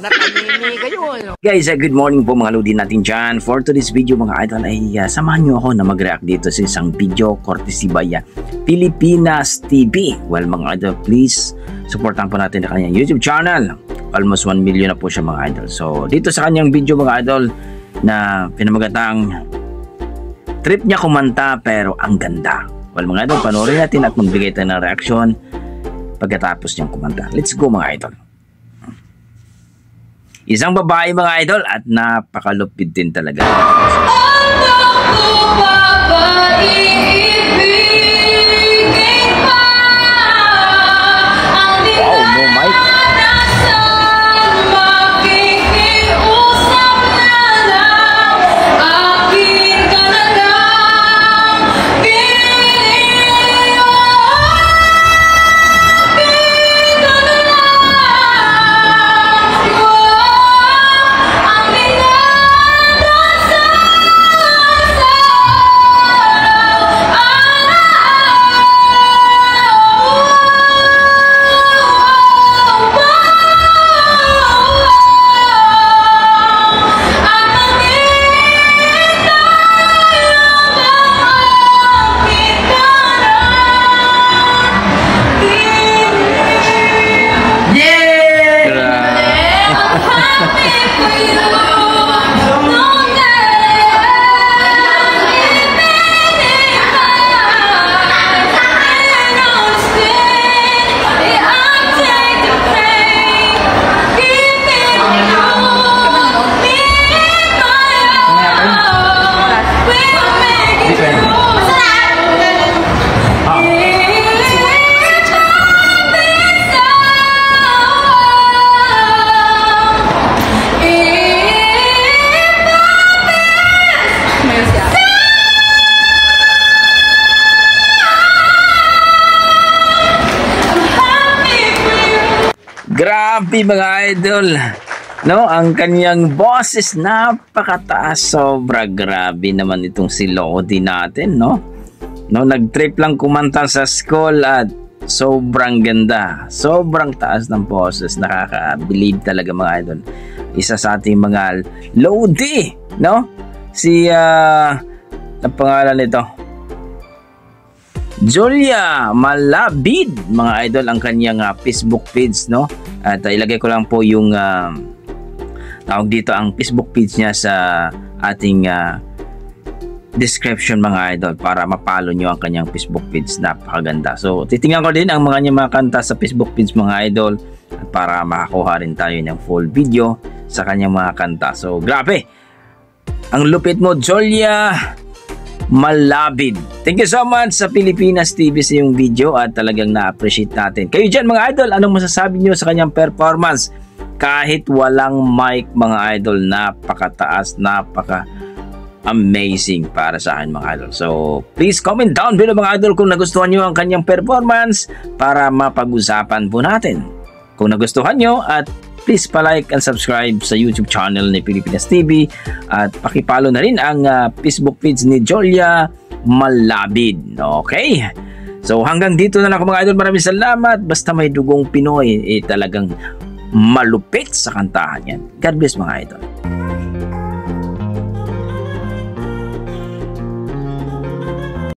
nakamimi kayo. Guys, good morning po mga lodi natin dyan. For today's video mga idol ay samahan nyo ako na mag-react dito sa isang video courtesy by Pilipinas TV. Well mga idol, please supportan po natin ang kanyang YouTube channel. Almost 1 million na po siya mga idol. So dito sa kanyang video mga idol na pinamagatang trip niya kumanta pero ang ganda. Well mga idol, panoorin natin at magbigay tayo ng reaksyon pagkatapos niyang kumanta. Let's go mga idol. Isang babae mga idol at napakalupit din talaga. Wow, no mic. Grabe mga idol, no? Ang kanyang boses napakataas, sobra grabe naman itong si Lodi natin, no? Nag-trip lang kumanta sa school at sobrang ganda, sobrang taas ng boses, nakaka-believe talaga mga idol. Isa sa ating mga Lodi, no? Si ang pangalan nito, Julia Malabid mga idol, ang kanyang Facebook page, no? At ilagay ko lang po yung tawag dito ang Facebook page niya sa ating description mga idol para mapalo nyo ang kanyang Facebook page. Napakaganda. So titingnan ko din ang mga kanta sa Facebook page mga idol at para makakuha rin tayo ng full video sa kanyang mga kanta. So grabe, ang lupit mo Julia Malabid. Thank you so much sa Pilipinas TV sa yung video at talagang na-appreciate natin. Kayo dyan mga idol, anong masasabi nyo sa kanyang performance? Kahit walang mic mga idol, napakataas, napaka-amazing para sa akin mga idol. So please comment down below mga idol kung nagustuhan nyo ang kanyang performance para mapag-usapan po natin. Kung nagustuhan nyo at please pa-like and subscribe sa YouTube channel ni Pilipinas TV at pakipalo na rin ang Facebook page ni Julia Malabid. Okay? So hanggang dito na lang mga idol. Maraming salamat. Basta may dugong Pinoy, talagang malupit sa kantahan yan. God bless mga idol.